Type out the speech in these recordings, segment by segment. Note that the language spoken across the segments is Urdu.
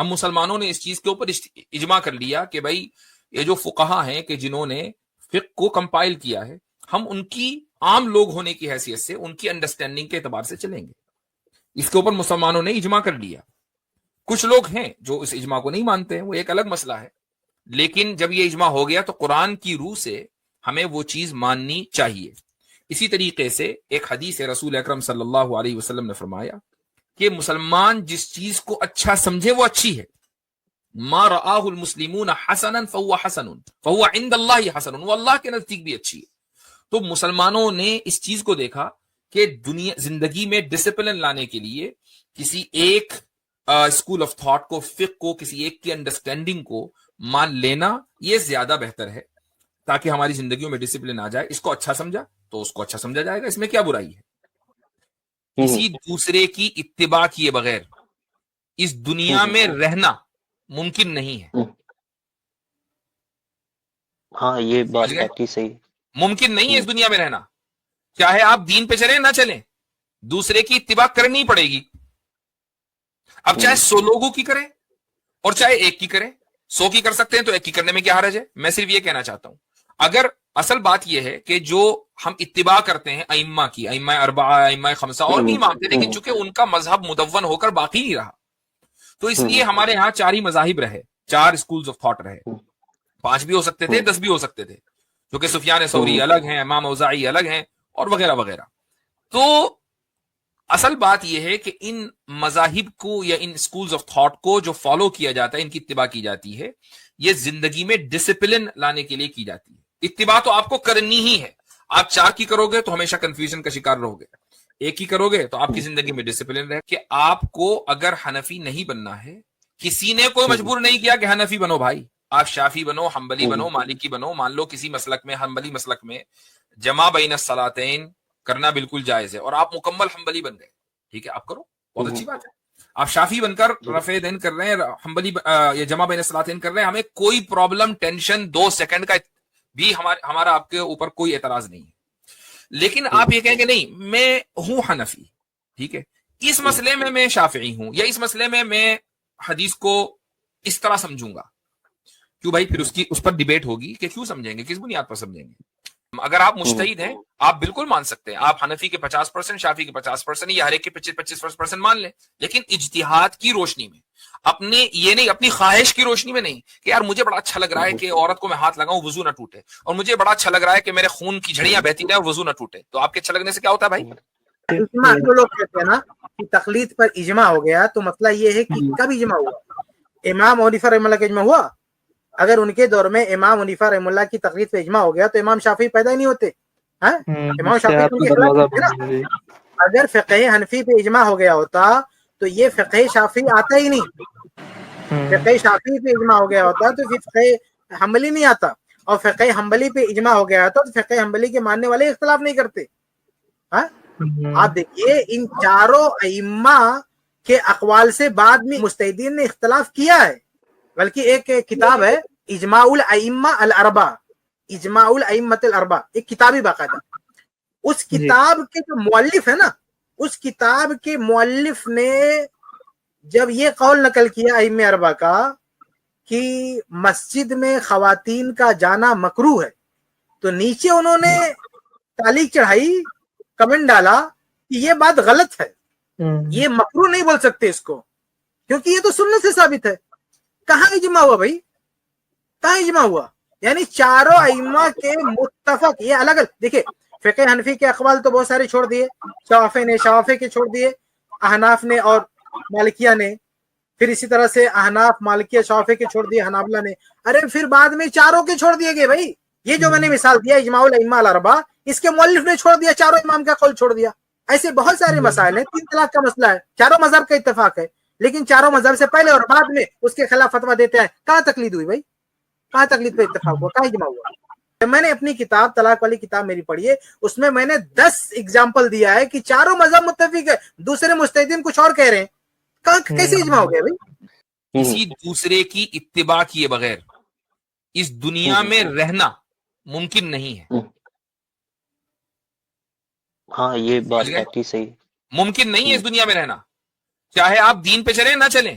ہم مسلمانوں نے اس چیز کے اوپر اجماع کر لیا کہ بھائی یہ جو فقہا ہیں کہ جنہوں نے فقہ کو کمپائل کیا ہے، ہم ان کی عام لوگ ہونے کی حیثیت سے ان کی انڈرسٹینڈنگ کے اعتبار سے چلیں گے. اس کے اوپر مسلمانوں نے اجماع کر لیا. کچھ لوگ ہیں جو اس اجماع کو نہیں مانتے ہیں، وہ ایک الگ مسئلہ ہے، لیکن جب یہ اجماع ہو گیا تو قرآن کی روح سے ہمیں وہ چیز ماننی چاہیے. اسی طریقے سے ایک حدیث ہے، رسول اکرم صلی اللہ علیہ وسلم نے فرمایا کہ مسلمان جس چیز کو اچھا سمجھے وہ اچھی ہے. ما رآہ المسلمون حسنا فهو حسن فهو عند اللہ حسن، وہ اللہ کے نزدیک بھی اچھی ہے. تو مسلمانوں نے اس چیز کو دیکھا کہ دنیا زندگی میں ڈسپلن لانے کے لیے کسی ایک اسکول آف تھاٹ کو، فقہ کو، کسی ایک کی انڈرسٹینڈنگ کو مان لینا یہ زیادہ بہتر ہے تاکہ ہماری زندگیوں میں ڈسپلن آ جائے. اس کو اچھا سمجھا تو اس کو اچھا سمجھا جائے گا، اس میں کیا برائی ہے؟ کسی دوسرے کی اتباع کیے بغیر اس دنیا میں رہنا ممکن نہیں ہے. ہاں یہ بات کافی صحیح. ممکن نہیں ہے اس دنیا میں رہنا، چاہے آپ دین پہ چلیں نہ چلیں، دوسرے کی اتباع کرنی پڑے گی. اب چاہے 100 لوگوں کی کریں اور چاہے ایک کی کریں، 100 کی کر سکتے ہیں تو ایک کی کرنے میں کیا حرج ہے؟ میں صرف یہ کہنا چاہتا ہوں، اگر اصل بات یہ ہے کہ جو ہم اتباع کرتے ہیں ائمہ کی، ائمہ اربعہ، ائمہ خمسہ اور بھی امام تھے، لیکن چونکہ ان کا مذہب مدون ہو کر باقی نہیں رہا، تو اس لیے ہمارے ہاں 4 ہی مذاہب رہے، 4 اسکولز آف تھاٹ رہے. 5 بھی ہو سکتے تھے، 10 بھی ہو سکتے تھے، کیونکہ سفیان ثوری الگ ہیں، امام اوزاعی الگ ہیں اور وغیرہ وغیرہ. تو اصل بات یہ ہے کہ ان مذاہب کو یا ان اسکولز آف تھاٹ کو جو فالو کیا جاتا ہے، ان کی اتباع کی جاتی ہے، یہ زندگی میں ڈسپلن لانے کے لیے کی جاتی ہے. اتباع تو آپ کو کرنی ہی ہے. آپ 4 کی کرو گے تو ہمیشہ کنفیوژن کا شکار رہو گے، ایک کی کرو گے تو آپ کی زندگی میں ڈسپلن رہے. کہ آپ کو اگر حنفی نہیں بننا ہے، کسی نے کوئی مجبور نہیں کیا کہ حنفی بنو بھائی، آپ شافی بنو، حنبلی بنو، مالکی بنو. مان لو کسی مسلک میں، حنبلی مسلک میں جمع بین الصلاتین کرنا بالکل جائز ہے اور آپ مکمل حنبلی بن گئے، ٹھیک ہے، آپ کرو، بہت اچھی بات ہے. آپ شافی بن کر رفع دین کر رہے ہیں، حنبلی یا جمع بین الصلاتین کر رہے ہیں، ہمیں کوئی پرابلم، ٹینشن 2 سیکنڈ کا بھی ہمارا آپ کے اوپر کوئی اعتراض نہیں ہے. لیکن آپ یہ کہیں کہ نہیں میں ہوں حنفی، ٹھیک ہے، اس مسئلے میں شافعی ہوں، یا اس مسئلے میں حدیث کو اس طرح سمجھوں گا. کیوں بھائی؟ پھر اس پر ڈیبیٹ ہوگی کہ کیوں سمجھیں گے، کس بنیاد پر سمجھیں گے. اگر آپ مجتہد ہیں آپ بالکل مان سکتے ہیں، آپ حنفی کے 50%، شافعی کے 50% یا ہر ایک کے 25% مان لیں، لیکن اجتہاد کی روشنی میں، اپنے یہ نہیں، اپنی خواہش کی روشنی میں نہیں کہ یار مجھے بڑا اچھا لگ رہا ہے کہ عورت کو میں ہاتھ لگاؤں وضو نہ ٹوٹے، اور مجھے بڑا اچھا لگ رہا ہے کہ میرے خون کی جھڑیاں بہتی رہیں اور وضو نہ ٹوٹے. تو آپ کے اچھا لگنے سے کیا ہوتا ہے بھائی؟ اجماع جو لوگ کہتے ہیں نا کہ تقلید پر اجماع ہو گیا، تو مسئلہ یہ ہے کہ کب اجماع ہوا؟ امام حنیفہ رحمہ اللہ کا اجماع ہوا؟ اگر ان کے دور میں امام حنیفہ رحمہ اللہ کی تقلید پہ اجماع ہو گیا تو امام شافعی پیدا ہی نہیں ہوتے. امام شافعی ان کے خلاف ہوتے نا. اگر فقہ حنفی پہ اجماع ہو گیا ہوتا تو یہ فقہ شافعی آتا ہی نہیں. فقہ شافعی پہ اجماع ہو گیا ہوتا تو پھر فقہ حنبلی نہیں آتا، اور فقہ حنبلی پہ اجماع ہو گیا ہوتا تو فقہ حنبلی کے ماننے والے اختلاف نہیں کرتے. آپ دیکھیے ان چاروں ائمہ کے اقوال سے بعد میں مجتہدین نے اختلاف کیا ہے، بلکہ ایک کتاب ہے اجماع الائمہ الاربعہ، اجماع الائمۃ الاربعہ، ایک کتابی باقاعدہ. اس کتاب کے جو مؤلف ہے نا، اس کتاب کے مؤلف نے جب یہ قول نقل کیا ائمہ اربعہ کا کہ مسجد میں خواتین کا جانا مکروہ ہے، تو نیچے انہوں نے تعلیق چڑھائی، کمنٹ ڈالا کہ یہ بات غلط ہے، یہ مکروہ نہیں بول سکتے اس کو، کیونکہ یہ تو سنت سے ثابت ہے. کہاں اجماع ہوا بھائی؟ کہاں اجماع ہوا؟ یعنی چاروں ائمہ کے متفق، یہ الگ الگ. دیکھیں فقہ حنفی کے اقوال تو بہت سارے چھوڑ دیے، شافعی کے چھوڑ دیے، احناف نے اور مالکیہ نے، پھر اسی طرح سے احناف، مالکیہ، شافعی کے چھوڑ دیے، حنابلہ نے، ارے پھر بعد میں چاروں کے چھوڑ دیے گئے بھائی. یہ جو میں نے مثال دیا اجماع الائمہ الاربعہ، اس کے مؤلف نے چھوڑ دیا، چاروں امام کا قول چھوڑ دیا. ایسے بہت سارے مسائل ہیں. 3 طلاق کا مسئلہ ہے، چاروں مذہب کا اتفاق ہے، لیکن چاروں مذہب سے پہلے اور بعد میں اس کے خلاف فتویٰ دیتے ہیں. کہاں تقلید ہوئی بھائی؟ کہاں تقلید پہ اتفاق ہوا؟ کہاں اجماع ہوا؟ میں نے اپنی کتاب، طلاق والی کتاب میری پڑھی ہے، اس میں میں نے 10 ایگزامپل دیا ہے کہ چاروں مذہب متفق ہے، دوسرے مجتہدین کچھ اور کہہ رہے ہیں. کہاں کیسے اجماع ہو گیا بھائی؟ کسی دوسرے کی اتباع کیے بغیر اس دنیا میں رہنا ممکن نہیں ہے. ہاں یہ بات کافی صحیح. ممکن نہیں ہے اس دنیا میں رہنا، چاہے آپ دین پہ چلیں نہ چلیں،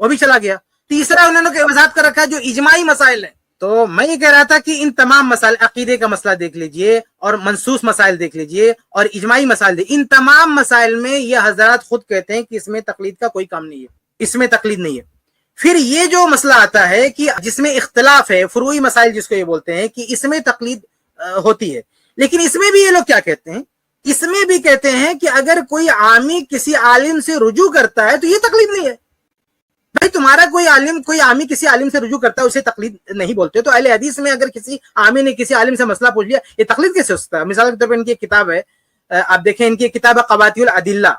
وہ بھی چلا گیا. تیسرا انہوں نے وضاحت کر رکھا ہے جو اجماعی مسائل ہیں. تو میں یہ کہہ رہا تھا کہ ان تمام مسائل، عقیدے کا مسئلہ دیکھ لیجئے اور منسوخ مسائل دیکھ لیجئے اور اجماعی مسائل دیکھ، ان تمام مسائل میں یہ حضرات خود کہتے ہیں کہ اس میں تقلید کا کوئی کام نہیں ہے، اس میں تقلید نہیں ہے. پھر یہ جو مسئلہ آتا ہے کہ جس میں اختلاف ہے، فروعی مسائل جس کو یہ بولتے ہیں، کہ اس میں تقلید ہوتی ہے. لیکن اس میں بھی یہ لوگ کیا کہتے ہیں، اس میں بھی کہتے ہیں کہ اگر کوئی عامی کسی عالم سے رجوع کرتا ہے تو یہ تقلید نہیں ہے. بھائی تمہارا کوئی عامی کسی عالم سے رجوع کرتا ہے اسے تقلید نہیں بولتے. تو اہل حدیث میں اگر کسی عامی نے کسی عالم سے مسئلہ پوچھ لیا، یہ تقلید کیسے ہو سکتا ہے؟ مثال کے طور پر ان کی ایک کتاب ہے، آپ دیکھیں ان کی کتاب ہے قواطع الادلہ،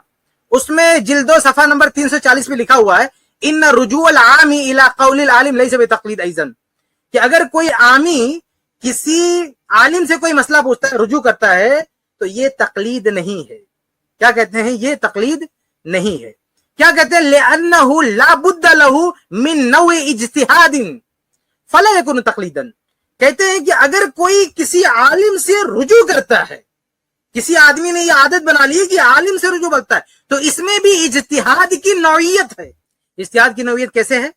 اس میں جلد 2 صفحہ نمبر 340 پہ لکھا ہوا ہے ان رجوع العام الى قول العالم لیس بتقلید ایضا، کہ اگر کوئی عامی کسی عالم سے کوئی مسئلہ پوچھتا ہے، رجوع کرتا ہے، تو یہ تقلید نہیں ہے. کیا کہتے ہیں؟ یہ تقلید نہیں ہے. کیا کہتے ہیں؟ لأنه لا بد له من نوع اجتہاد فلا يكون تقلیدا. کہتے ہیں کہ اگر کوئی کسی عالم سے رجوع کرتا ہے، کسی آدمی نے یہ عادت بنا لی کہ عالم سے رجوع کرتا ہے، تو اس میں بھی اجتہاد کی نوعیت ہے. اجتہاد کی نوعیت کیسے ہے؟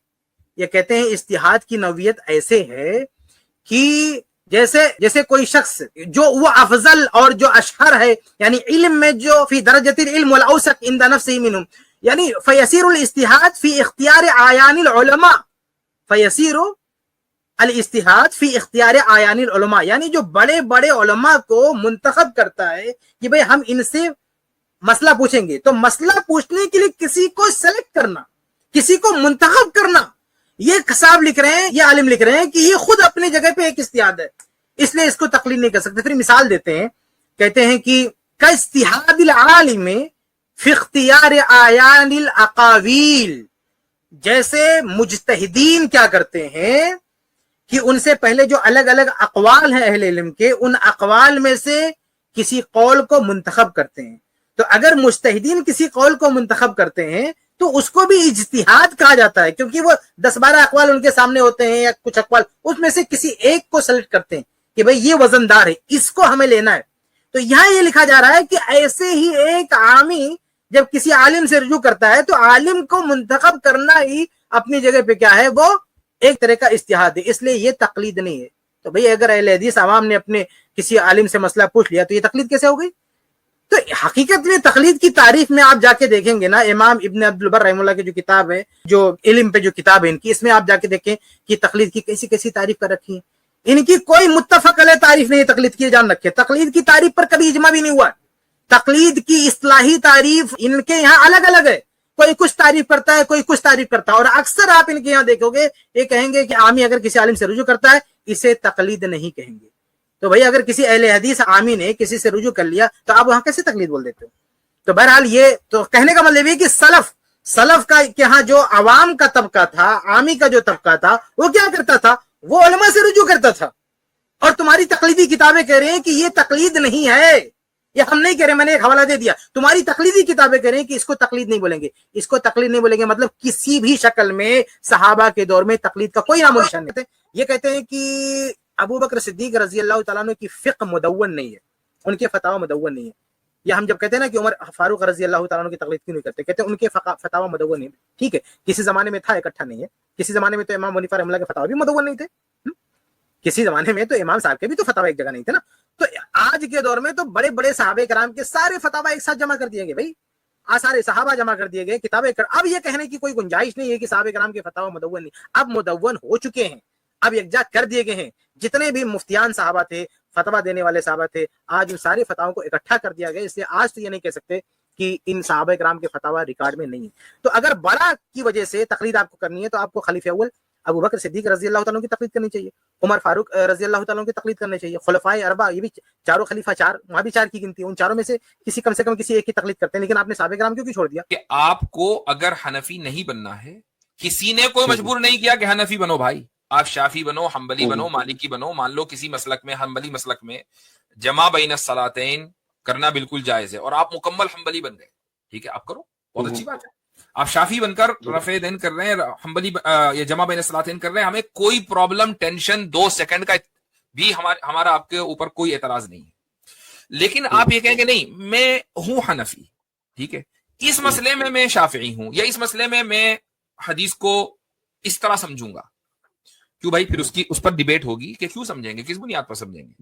یہ کہتے ہیں اجتہاد کی نوعیت ایسے ہے کہ جیسے کوئی شخص جو وہ افضل اور جو اشہر ہے، یعنی علم میں جو فی درجۃ العلم والاوثق عند نفسه منهم، یعنی فیسیر الاجتہاد فی اختیار اعیان العلماء، فیسیر الاجتہاد فی اختیار اعیان العلماء، یعنی جو بڑے بڑے علماء کو منتخب کرتا ہے کہ بھئی ہم ان سے مسئلہ پوچھیں گے. تو مسئلہ پوچھنے کے لیے کسی کو سلیکٹ کرنا، کسی کو منتخب کرنا، یہ صاحب لکھ رہے ہیں، یہ عالم لکھ رہے ہیں کہ یہ خود اپنی جگہ پہ ایک اجتہاد ہے، اس لیے اس کو تقلید نہیں کر سکتے. پھر مثال دیتے ہیں، کہتے ہیں کہ کاجتہاد العالم فی اختیار اعیان الاقاویل، جیسے مجتہدین کیا کرتے ہیں کہ ان سے پہلے جو الگ الگ اقوال ہیں اہل علم کے، ان اقوال میں سے کسی قول کو منتخب کرتے ہیں. تو اگر مجتہدین کسی قول کو منتخب کرتے ہیں تو اس کو بھی اجتہاد کہا جاتا ہے، کیونکہ وہ 10-12 اقوال ان کے سامنے ہوتے ہیں یا کچھ اقوال، اس میں سے کسی ایک کو سلیکٹ کرتے ہیں کہ بھئی یہ وزندار ہے، اس کو ہمیں لینا ہے. تو یہاں یہ لکھا جا رہا ہے کہ ایسے ہی ایک عامی جب کسی عالم سے رجوع کرتا ہے تو عالم کو منتخب کرنا ہی اپنی جگہ پہ کیا ہے، وہ ایک طرح کا اجتہاد ہے، اس لیے یہ تقلید نہیں ہے. تو بھئی اگر اہل حدیث عوام نے اپنے کسی عالم سے مسئلہ پوچھ لیا تو یہ تقلید کیسے ہو گئی؟ تو حقیقت میں تقلید کی تعریف میں آپ جا کے دیکھیں گے نا، امام ابن عبد البر رحمہ اللہ کی جو کتاب ہے، جو علم پہ جو کتاب ہے ان کی، اس میں آپ جا کے دیکھیں کہ تقلید کی کیسی کیسی تعریف کر رکھی ہے. ان کی کوئی متفق علیہ تعریف نہیں ہے تقلید کی، جان رکھے. تقلید کی تعریف پر کبھی اجماع بھی نہیں ہوا. تقلید کی اصطلاحی تعریف ان کے یہاں الگ الگ ہے، کوئی کچھ تعریف کرتا ہے، کوئی کچھ تعریف کرتا ہے. اور اکثر آپ ان کے یہاں دیکھو گے یہ کہیں گے کہ عامی اگر کسی عالم سے رجوع کرتا ہے اسے تقلید نہیں کہیں گے. تو بھئی اگر کسی اہل حدیث عامی نے کسی سے رجوع کر لیا تو آپ وہاں کیسے تقلید بول دیتے ہو؟ تو بہرحال یہ تو کہنے کا مطلب یہ کہ سلف کا یہاں جو عوام کا طبقہ تھا، عامی کا جو طبقہ تھا، وہ کیا کرتا تھا؟ وہ علماء سے رجوع کرتا تھا. اور تمہاری تقلیدی کتابیں کہہ رہے ہیں کہ یہ تقلید نہیں ہے، یہ ہم نہیں کہہ رہے، میں نے ایک حوالہ دے دیا. تمہاری تقلیدی کتابیں کہہ رہے ہیں کہ اس کو تقلید نہیں بولیں گے. اس کو تقلید نہیں بولیں گے مطلب کسی بھی شکل میں صحابہ کے دور میں تقلید کا کوئی نام و نشان نہیں. یہ کہتے ہیں کہ ابو بکر صدیق رضی اللہ تعالیٰ عنہ کی فقہ مدون نہیں ہے، ان کے فتاوی مدون نہیں ہے. یا ہم جب کہتے ہیں نا کہ عمر فاروق رضی اللہ تعالیٰ عنہ کی تقلید کیوں نہیں کرتے، کہتے ہیں ان کے فتاوی مدون نہیں. ٹھیک ہے، کسی زمانے میں تھا، اکٹھا نہیں ہے. کسی زمانے میں تو امام حنیفہ رحمہ اللہ کے فتاوی بھی مدون نہیں تھے. کسی زمانے میں تو امام صاحب کے بھی تو فتاوی ایک جگہ نہیں تھے نا. تو آج کے دور میں تو بڑے بڑے صحابہ کرام کے سارے فتاوی ایک ساتھ جمع کر دیے گئے. بھائی سارے صحابہ جمع کر دیے گئے کتابیں. اب یہ کہنے کی کوئی گنجائش نہیں ہے کہ صحابہ کرام کے فتاوی مدون نہیں. اب مدون ہو چکے ہیں، اب یکجا کر دیے گئے ہیں. جتنے بھی مفتیان صحابہ تھے، فتوا دینے والے صحابہ تھے، آج ان سارے فتاووں کو اکٹھا کر دیا گیا. اس لیے آج تو یہ نہیں کہہ سکتے کہ ان صحابہ کرام کے فتاوی ریکارڈ میں نہیں ہے. تو اگر بڑا کی وجہ سے تقلید آپ کو کرنی ہے تو آپ کو خلیفہ اول ابو بکر صدیق رضی اللہ تعالیٰ کی تقلید کرنی چاہیے، عمر فاروق رضی اللہ تعالیٰ کی تقلید کرنی چاہیے، خلفائے اربعہ، یہ بھی چاروں خلیفہ، چار وہاں بھی چار کی گنتی ہے، ان چاروں میں سے کسی کم سے کم کسی ایک کی تقلید کرتے ہیں. لیکن آپ نے صحابہ کرام کیوں چھوڑ دیا؟ کہ آپ کو اگر حنفی نہیں بننا ہے، کسی نے کوئی مجبور نہیں کیا کہ حنفی بنو بھائی، آپ شافی بنو، حنبلی بنو، مالکی بنو. مان لو کسی مسلک میں، حنبلی مسلک میں جمع بین الصلاتین کرنا بالکل جائز ہے اور آپ مکمل حنبلی بن گئے، ٹھیک ہے، آپ کرو، بہت اچھی بات ہے. آپ شافی بن کر رفع دین کر رہے ہیں، حنبلی یہ جمع بین الصلاتین کر رہے ہیں، ہمیں کوئی پرابلم، ٹینشن 2 سیکنڈ کا بھی ہمارا آپ کے اوپر کوئی اعتراض نہیں ہے. لیکن آپ یہ کہیں کہ نہیں میں ہوں حنفی، ٹھیک ہے، اس مسئلے میں میں شافعی ہوں، یا اس مسئلے میں میں حدیث کو اس طرح سمجھوں گا. کیوں بھائی؟ پھر اس پر ڈیبیٹ ہوگی کہ کیوں سمجھیں گے, کس بنیاد پر سمجھیں گے.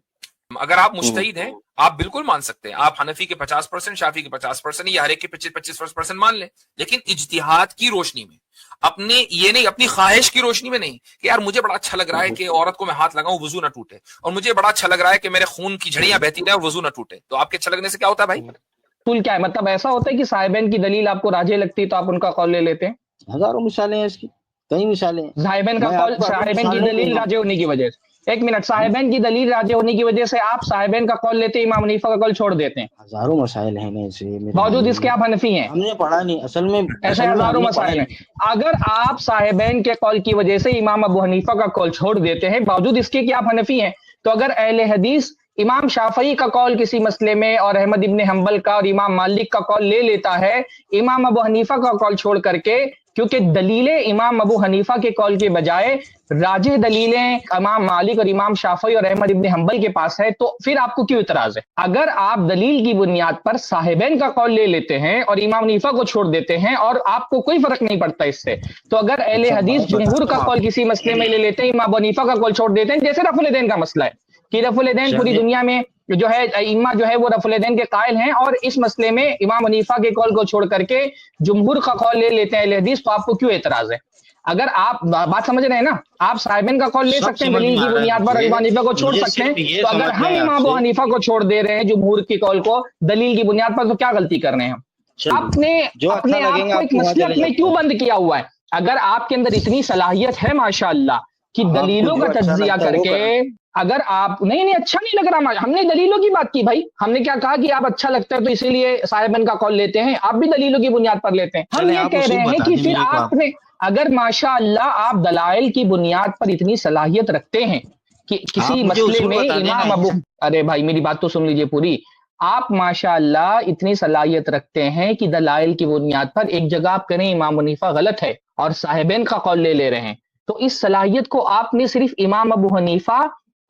اگر آپ مجتہد ہیں آپ بالکل مان سکتے ہیں, آپ حنفی کے 50%, شافعی کے 50% یا ہر ایک کے 25% مان لیں, لیکن اجتہاد کی روشنی میں, اپنے یہ نہیں, اپنی خواہش کی روشنی میں نہیں کہ یار مجھے بڑا اچھا لگ رہا ہے کہ عورت کو میں ہاتھ لگاؤں وضو نہ ٹوٹے, اور مجھے بڑا اچھا لگ رہا ہے کہ میرے خون کی جھڑیاں بہتی رہے اور وضو نہ ٹوٹے. تو آپ کے اچھا لگنے سے کیا ہوتا ہے بھائی؟ اصول کیا ہے؟ مطلب ایسا ہوتا ہے کہ صاحبین کی دلیل آپ کو راجح لگتی ہے تو آپ ان کا قول لے لیتے ہیں؟ ہزاروں مثالیں ہیں اس کی, کئی مثالیں ہیں. صاحبین کا میں قول, آپ کو صاحبین کی مثال نہیں دلیل دوں گا. راجح ہونے کی وجہ سے, ایک منٹ, صاحبین کی دلیل راجح ہونے کی وجہ سے آپ صاحبین کا قول لیتے ہیں, امام حنیفہ کا قول چھوڑ دیتے ہیں, ہزاروں مسائل ہیں ایسے میرے باوجود اس بھائی. کے آپ حنفی ہیں. ہم نے پڑھا نہیں اصل میں ایسے ہم ہزاروں نے پڑھا مسائل ہیں. نہیں. اگر آپ صاحبین کے قول کی وجہ سے امام ابو حنیفہ کا قول چھوڑ دیتے ہیں باوجود اس کے کہ آپ حنفی ہیں, تو اگر اہل حدیث امام شافعی کا قول کسی مسئلے میں اور احمد ابن حنبل کا اور امام مالک کا قول لے لیتا ہے امام ابو حنیفہ کا قول چھوڑ کر کے, کیونکہ دلیلیں امام ابو حنیفہ کے قول کے بجائے راجح دلیلیں امام مالک اور امام شافعی اور احمد ابن حنبل کے پاس ہے, تو پھر آپ کو کیوں اعتراض ہے؟ اگر آپ دلیل کی بنیاد پر صاحبین کا قول لے لیتے ہیں اور امام حنیفہ کو چھوڑ دیتے ہیں اور آپ کو کوئی فرق نہیں پڑتا اس سے, تو اگر اہل حدیث جمہور کا قول کسی مسئلے میں لے لیتے ہیں, امام ابو حنیفہ کا قول چھوڑ دیتے ہیں, جیسے رفع الیدین کا مسئلہ ہے کہ رفع الیدین پوری دنیا میں جو ہے ائمہ جو ہے وہ رفع الیدین کے قائل ہیں, اور اس مسئلے میں امام حنیفہ کے قول کو چھوڑ کر کے جمہور کا قول لے لیتے ہیں اہل حدیث, تو آپ کو کیوں اعتراض ہے؟ اگر آپ بات سمجھ رہے ہیں نا, آپ صاحبین کا قول لے سکتے ہیں دلیل کی بنیاد پر, امام حنیفہ کو چھوڑ سکتے ہیں, تو اگر ہم امام ابو حنیفہ کو چھوڑ دے رہے ہیں جمہور کی قول کو دلیل کی بنیاد پر, تو کیا غلطی کر رہے ہیں ہم؟ آپ نے اپنے آپ کو ایک مسلک میں کیوں بند کیا ہوا ہے؟ اگر آپ کے اندر اتنی صلاحیت ہے ماشاءاللہ کہ دلیلوں کا تجزیہ کر کے, اگر آپ نہیں اچھا نہیں لگ رہا, ہم نے دلیلوں کی بات کی بھائی, ہم نے کیا کہا کہ آپ اچھا لگتا ہے تو اسی لیے صاحبین کا قول لیتے ہیں, آپ بھی دلیلوں کی بنیاد پر لیتے ہیں. ہم یہ کہہ رہے ہیں کہ پھر آپ نے اگر ماشاءاللہ آپ دلائل کی بنیاد پر اتنی صلاحیت رکھتے ہیں کہ کسی مسئلے میں امام ابو, ارے بھائی میری بات تو سن لیجئے پوری, آپ ماشاءاللہ اتنی صلاحیت رکھتے ہیں کہ دلائل کی بنیاد پر ایک جگہ آپ کہیں امام حنیفہ غلط ہے اور صاحبین کا قول لے رہے ہیں, تو اس صلاحیت کو آپ نے صرف امام ابو حنیفہ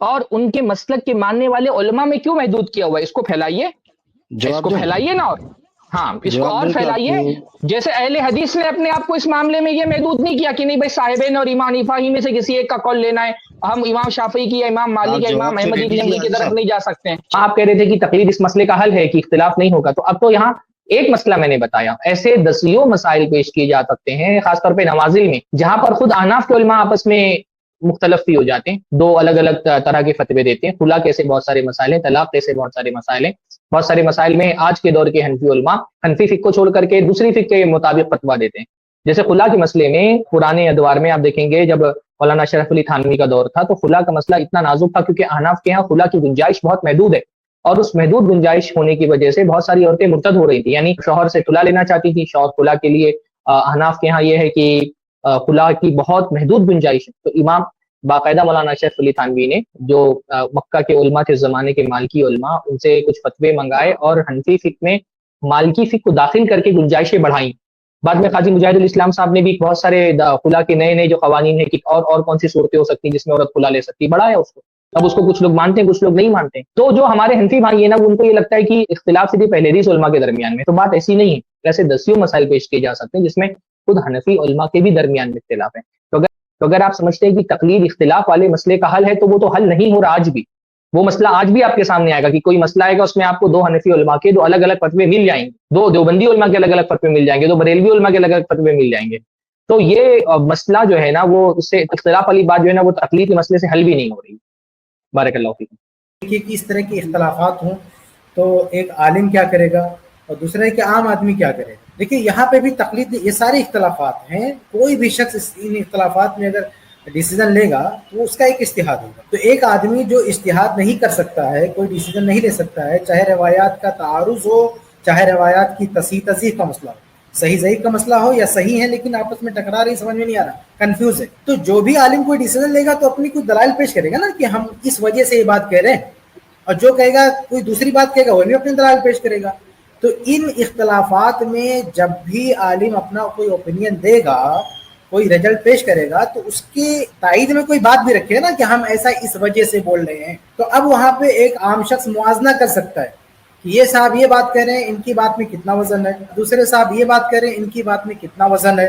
اور ان کے مسلک کے ماننے والے علماء میں کیوں محدود کیا ہوا ہے؟ اس کو پھیلائیے, اس کو پھیلائیے نا, اور ہاں اس کو اور پھیلائیے. جیسے اہل حدیث نے اپنے آپ کو اس معاملے میں یہ محدود نہیں کیا کہ نہیں بھائی صاحبین اور امام حنیفہ ہی میں سے کسی ایک کا قول لینا ہے, ہم امام شافعی کی یا امام مالک یا امام احمد بن حنبل کی طرف نہیں جا سکتے ہیں. آپ کہہ رہے تھے کہ تقلید اس مسئلے کا حل ہے کہ اختلاف نہیں ہوگا, تو اب تو یہاں ایک مسئلہ میں نے بتایا, ایسے دسیوں مسائل پیش کیے جا سکتے ہیں خاص طور پہ نوازل میں, جہاں پر خود احناف کے علماء آپس میں مختلف بھی ہو جاتے ہیں, دو الگ الگ طرح کے فتوے دیتے ہیں. خلا کیسے بہت سارے مسائل ہیں, طلاق کیسے بہت سارے مسائل ہیں. بہت سارے مسائل میں آج کے دور کے حنفی علماء حنفی فقہ کو چھوڑ کر کے دوسری فقہ کے مطابق فتویٰ دیتے ہیں. جیسے خلا کے مسئلے میں پرانے ادوار میں آپ دیکھیں گے جب مولانا اشرف علی تھانوی کا دور تھا تو خلا کا مسئلہ اتنا نازک تھا کیونکہ احناف کے یہاں خلا کی گنجائش بہت محدود ہے, اور اس محدود گنجائش ہونے کی وجہ سے بہت ساری عورتیں مرتد ہو رہی تھی, یعنی شوہر سے خلا لینا چاہتی تھی, شوہر خلا کے لیے احناف کے یہاں یہ ہے کہ خلا کی بہت محدود گنجائش ہے. تو امام باقاعدہ مولانا اشرف علی تھانوی نے جو مکہ کے علماء تھے زمانے کے مالکی علماء, ان سے کچھ فتوے منگائے اور حنفی فقہ میں مالکی فقہ کو داخل کر کے گنجائشیں بڑھائیں. بعد میں قاضی مجاہد الاسلام صاحب نے بھی بہت سارے خلا کے نئے جو قوانین ہیں کہ اور کون سی صورتیں ہو سکتی ہیں جس میں عورت خلا لے سکتی, بڑھایا اس کو. اب اس کو کچھ لوگ مانتے ہیں کچھ لوگ نہیں مانتے. تو جو ہمارے حنفی بھائی ہیں نا, ان کو یہ لگتا ہے کہ اختلاف صرف اہل حدیث علماء کے درمیان میں, تو بات ایسی نہیں ہے. ایسے دسیوں مسائل پیش کیے جا سکتے ہیں جس میں خود حنفی علماء کے بھی درمیان میں اختلاف ہے. تو اگر آپ سمجھتے ہیں کہ تقلید اختلاف والے مسئلے کا حل ہے تو وہ تو حل نہیں ہو رہا. آج بھی وہ مسئلہ آج بھی آپ کے سامنے آئے گا کہ کوئی مسئلہ آئے گا اس میں آپ کو دو حنفی علماء کے دو الگ الگ فتوے مل جائیں گے, دو دیوبندی علماء کے الگ الگ فتوے مل جائیں گے, دو بریلوی علماء کے الگ الگ فتوے مل جائیں گے. تو یہ مسئلہ جو ہے نا وہ اس سے اختلاف والی بات جو ہے نا وہ تقلید کے مسئلے سے حل بھی نہیں ہو رہی. بارک اللہ فیکم. کہ اس طرح کے اختلافات ہوں تو ایک عالم کیا کرے گا اور دوسرا ہے کہ عام آدمی کیا کرے گا. دیکھیے یہاں پہ بھی تقلید, یہ سارے اختلافات ہیں, کوئی بھی شخص ان اختلافات میں اگر ڈیسیزن لے گا تو اس کا ایک اجتہاد ہوگا. تو ایک آدمی جو اجتہاد نہیں کر سکتا ہے, کوئی ڈیسیزن نہیں لے سکتا ہے, چاہے روایات کا تعارض ہو, چاہے روایات کی تصحیح کا مسئلہ ہو, صحیح ضعیف کا مسئلہ ہو یا صحیح ہے لیکن آپس میں ٹکرا رہی, سمجھ میں نہیں آ رہا, کنفیوز ہے, تو جو بھی عالم کوئی ڈیسیزن لے گا تو اپنی کوئی دلائل پیش کرے گا نا کہ ہم اس وجہ سے یہ بات کہہ رہے ہیں, اور جو کہے گا کوئی دوسری بات کہے گا وہ بھی اپنی دلائل پیش کرے گا. تو ان اختلافات میں جب بھی عالم اپنا کوئی اوپینین دے گا, کوئی رزلٹ پیش کرے گا, تو اس کے تائید میں کوئی بات بھی رکھے نا کہ ہم ایسا اس وجہ سے بول رہے ہیں. تو اب وہاں پہ ایک عام شخص موازنہ کر سکتا ہے کہ یہ صاحب یہ بات کہہ رہے ہیں, ان کی بات میں کتنا وزن ہے, دوسرے صاحب یہ بات کہہ رہے ہیں, ان کی بات میں کتنا وزن ہے.